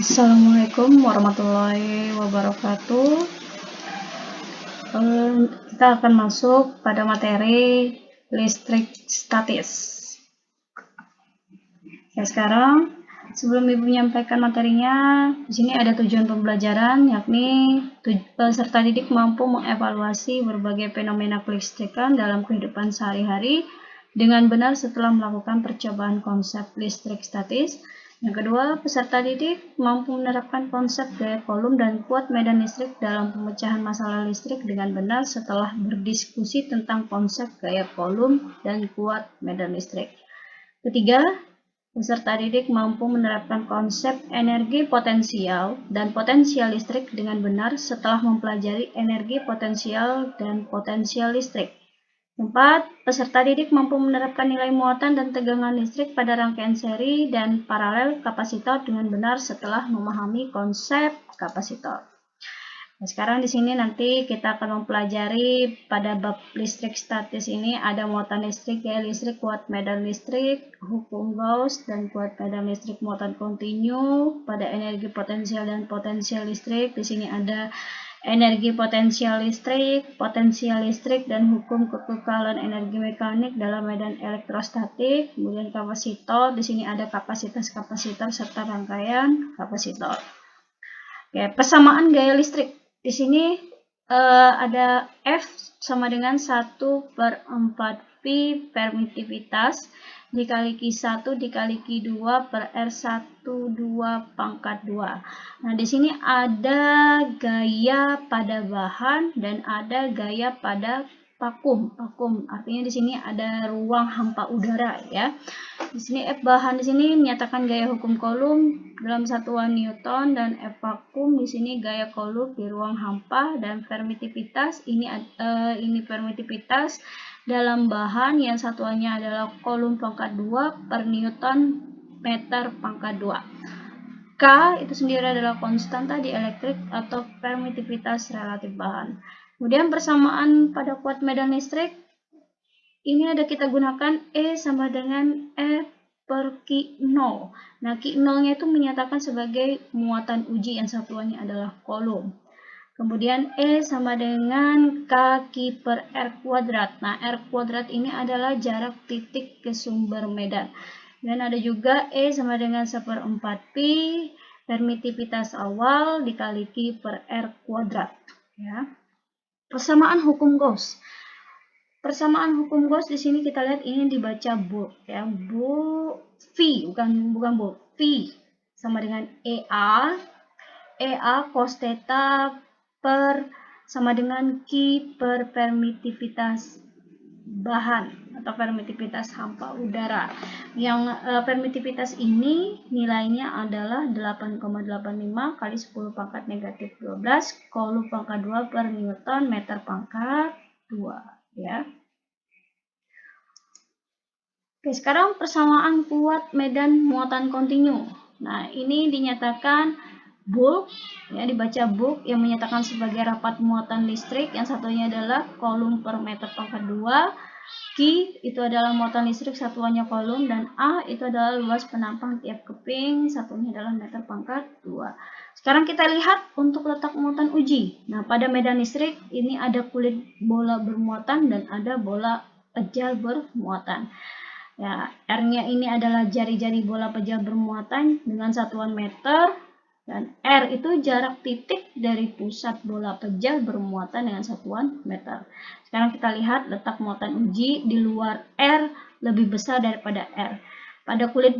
Assalamualaikum warahmatullahi wabarakatuh. Kita akan masuk pada materi listrik statis. Ya, sekarang sebelum Ibu menyampaikan materinya, di sini ada tujuan pembelajaran, yakni peserta didik mampu mengevaluasi berbagai fenomena kelistrikan dalam kehidupan sehari-hari dengan benar setelah melakukan percobaan konsep listrik statis. Yang kedua, peserta didik mampu menerapkan konsep gaya kolom dan kuat medan listrik dalam pemecahan masalah listrik dengan benar setelah berdiskusi tentang konsep gaya kolom dan kuat medan listrik. Ketiga, peserta didik mampu menerapkan konsep energi potensial dan potensial listrik dengan benar setelah mempelajari energi potensial dan potensial listrik. 4. Peserta didik mampu menerapkan nilai muatan dan tegangan listrik pada rangkaian seri dan paralel kapasitor dengan benar setelah memahami konsep kapasitor. Nah, sekarang di sini nanti kita akan mempelajari pada bab listrik statis ini ada muatan listrik, gaya listrik, kuat medan listrik, hukum Gauss, dan kuat medan listrik muatan kontinu. Pada energi potensial dan potensial listrik, di sini ada energi potensial listrik, dan hukum kekekalan energi mekanik dalam medan elektrostatik. Kemudian kapasitor, di sini ada kapasitas kapasitor serta rangkaian kapasitor. Oke, persamaan gaya listrik. Di sini ada F sama dengan 1/4 Pi permitivitas dikali Q1 dikali Q2 per R12 pangkat 2. Nah, di sini ada gaya pada bahan dan ada gaya pada vakum. Artinya di sini ada ruang hampa udara ya. Di sini F bahan di sini menyatakan gaya hukum Coulomb dalam satuan Newton, dan F vakum di sini gaya Coulomb di ruang hampa, dan permitivitas ini permitivitas dalam bahan yang satuannya adalah Coulomb pangkat 2 per Newton meter pangkat 2. K itu sendiri adalah konstanta dielektrik atau permitivitas relatif bahan. Kemudian persamaan pada kuat medan listrik ini ada kita gunakan E sama dengan F per Q0. Nah, Q0-nya itu menyatakan sebagai muatan uji yang satuannya adalah Coulomb. Kemudian E sama dengan K per R kuadrat. Nah, R kuadrat ini adalah jarak titik ke sumber medan. Dan ada juga E sama dengan 1/4 Pi permitivitas awal dikali Q per R kuadrat. Ya. Persamaan hukum Gauss. Persamaan hukum Gauss di sini kita lihat ini dibaca bold ya, bold V bukan bold, V sama dengan EA cos theta per sama dengan Q per permitivitas bahan atau permitivitas hampa udara. Yang permitivitas ini nilainya adalah 8,85 kali 10 pangkat negatif 12 Coulomb pangkat 2 per Newton meter pangkat 2. Ya. Oke, sekarang persamaan kuat medan muatan kontinu. Nah, ini dinyatakan bulk, ya dibaca bulk yang menyatakan sebagai rapat muatan listrik, yang satunya adalah Coulomb per meter pangkat 2. Q itu adalah muatan listrik satuannya Coulomb, dan A itu adalah luas penampang tiap keping, satunya adalah meter pangkat 2. Sekarang kita lihat untuk letak muatan uji. Nah, pada medan listrik ini ada kulit bola bermuatan dan ada bola pejal bermuatan. Ya, R-nya ini adalah jari-jari bola pejal bermuatan dengan satuan meter, dan R itu jarak titik dari pusat bola pejal bermuatan dengan satuan meter. Sekarang kita lihat letak muatan uji di luar R lebih besar daripada R. Pada kulit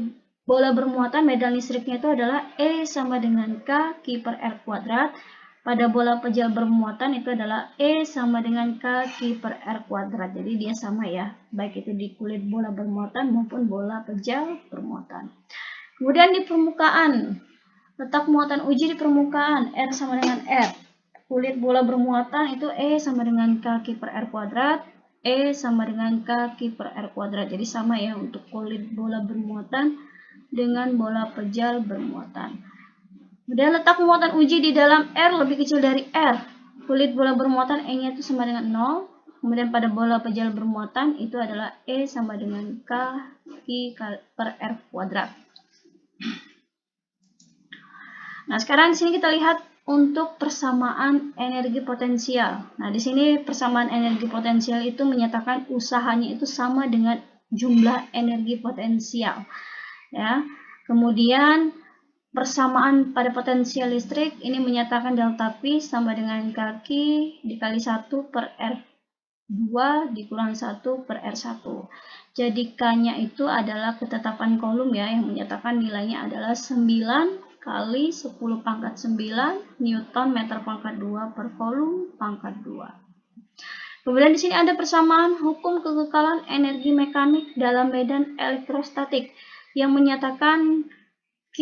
bola bermuatan medan listriknya itu adalah E sama dengan K per R kuadrat. Pada bola pejal bermuatan itu adalah E sama dengan K per R kuadrat. Jadi dia sama ya, baik itu di kulit bola bermuatan maupun bola pejal bermuatan. Kemudian di permukaan, letak muatan uji di permukaan R sama dengan R. Kulit bola bermuatan itu E sama dengan K per R kuadrat, E sama dengan K per R kuadrat. Jadi sama ya untuk kulit bola bermuatan dengan bola pejal bermuatan. Kemudian letak muatan uji di dalam R lebih kecil dari R. Kulit bola bermuatan E-nya itu sama dengan 0. Kemudian pada bola pejal bermuatan itu adalah E sama dengan K per R kuadrat. Nah, sekarang di sini kita lihat untuk persamaan energi potensial. Nah, di sini persamaan energi potensial itu menyatakan usahanya itu sama dengan jumlah energi potensial. Ya. Kemudian persamaan pada potensial listrik ini menyatakan delta P sama dengan Kq dikali 1 per R2 dikurang 1 per R1. Jadi K-nya itu adalah ketetapan kolom ya, yang menyatakan nilainya adalah 9 kali 10 pangkat 9 Newton meter pangkat 2 per kolom pangkat 2. Kemudian di sini ada persamaan hukum kekekalan energi mekanik dalam medan elektrostatik yang menyatakan Q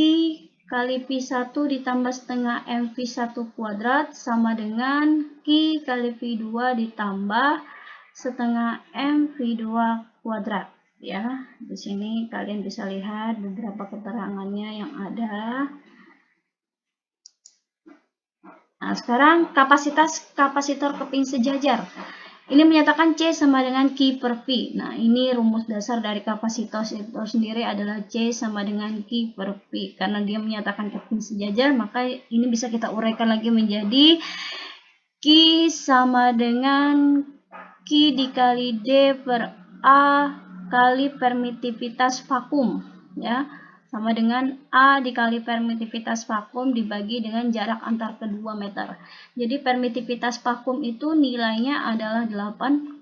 kali P1 ditambah setengah MV1 kuadrat sama dengan Q kali P2 ditambah setengah MV2 kuadrat. Ya, di sini kalian bisa lihat beberapa keterangannya yang ada. Nah, sekarang kapasitas kapasitor keping sejajar. Ini menyatakan C sama dengan Q per P. Nah, ini rumus dasar dari kapasitor itu sendiri adalah C sama dengan Q per P. Karena dia menyatakan keping sejajar, maka ini bisa kita uraikan lagi menjadi Q sama dengan Q dikali D per A kali permitivitas vakum. Ya, sama dengan A dikali permitivitas vakum dibagi dengan jarak antar kedua meter. Jadi permitivitas vakum itu nilainya adalah 8,85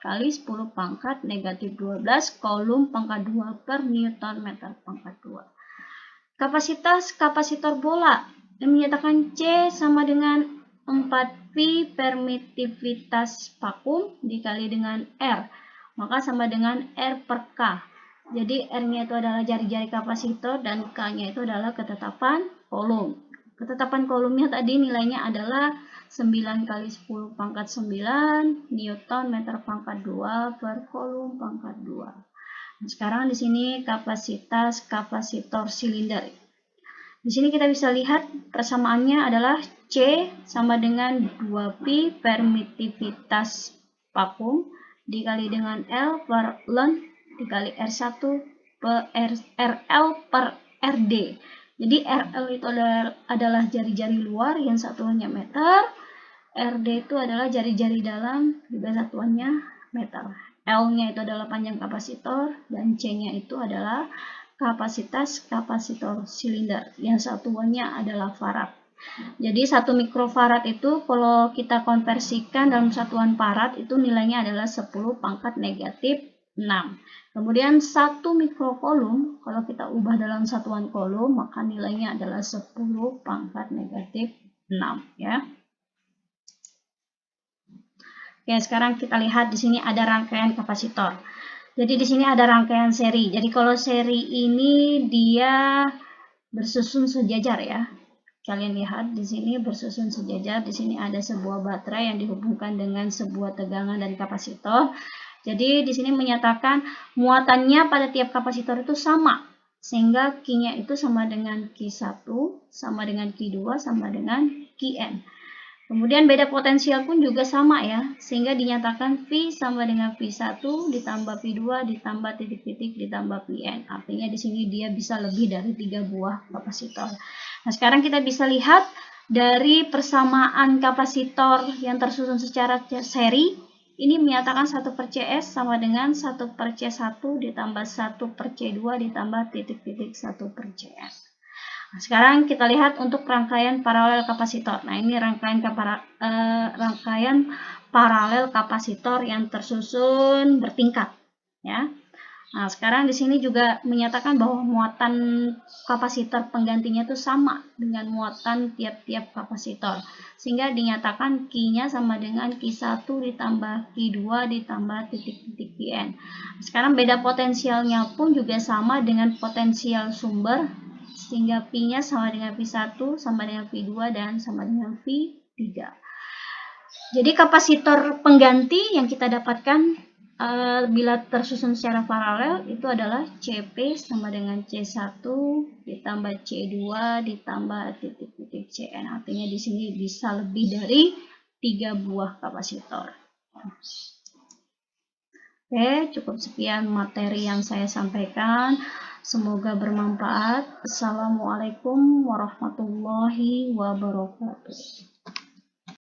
kali 10 pangkat negatif 12 kolom pangkat 2 per Newton meter pangkat 2. Kapasitas kapasitor bola yang menyatakan C sama dengan 4P permitivitas vakum dikali dengan R. Maka sama dengan R per K. Jadi R-nya itu adalah jari-jari kapasitor dan K-nya itu adalah ketetapan kolom. Ketetapan kolomnya tadi nilainya adalah 9 kali 10 pangkat 9 Newton meter pangkat 2 per kolom pangkat 2. Nah, sekarang di sini kapasitas kapasitor silinder. Di sini kita bisa lihat persamaannya adalah C sama dengan 2P permitivitas vakum dikali dengan L per Ln dikali R1 per RL per RD. Jadi RL itu adalah jari-jari luar yang satuannya meter, RD itu adalah jari-jari dalam juga satuannya meter. L-nya itu adalah panjang kapasitor dan C-nya itu adalah kapasitas kapasitor silinder yang satuannya adalah farad. Jadi 1 mikrofarad itu kalau kita konversikan dalam satuan farad itu nilainya adalah 10 pangkat negatif 6. Kemudian 1 mikrokolom kalau kita ubah dalam satuan kolom maka nilainya adalah 10 pangkat negatif 6 ya. Oke, sekarang kita lihat di sini ada rangkaian kapasitor. Jadi di sini ada rangkaian seri. Jadi kalau seri ini dia bersusun sejajar ya. Kalian lihat di sini bersusun sejajar. Di sini ada sebuah baterai yang dihubungkan dengan sebuah tegangan dan kapasitor. Jadi di sini menyatakan muatannya pada tiap kapasitor itu sama. Sehingga Q-nya itu sama dengan Q1, sama dengan Q2, sama dengan Qn. Kemudian beda potensial pun juga sama ya. Sehingga dinyatakan V sama dengan V1 ditambah V2 ditambah titik-titik ditambah Vn. Artinya di sini dia bisa lebih dari 3 buah kapasitor. Nah, sekarang kita bisa lihat dari persamaan kapasitor yang tersusun secara seri. Ini menyatakan 1 per CS sama dengan 1 per C1 ditambah 1 per C2 ditambah titik-titik 1 per CS. Nah, sekarang kita lihat untuk rangkaian paralel kapasitor. Nah, ini rangkaian paralel kapasitor yang tersusun bertingkat. Ya. Nah, sekarang di sini juga menyatakan bahwa muatan kapasitor penggantinya itu sama dengan muatan tiap-tiap kapasitor. Sehingga dinyatakan Q-nya sama dengan Q1 ditambah Q2 ditambah titik-titik Pn. Sekarang beda potensialnya pun juga sama dengan potensial sumber. Sehingga P-nya sama dengan V1, sama dengan V2, dan sama dengan V3. Jadi kapasitor pengganti yang kita dapatkan bila tersusun secara paralel itu adalah CP sama dengan C1 ditambah C2 ditambah titik-titik Cn. Artinya di sini bisa lebih dari 3 buah kapasitor. Oke, cukup sekian materi yang saya sampaikan. Semoga bermanfaat. Assalamualaikum warahmatullahi wabarakatuh.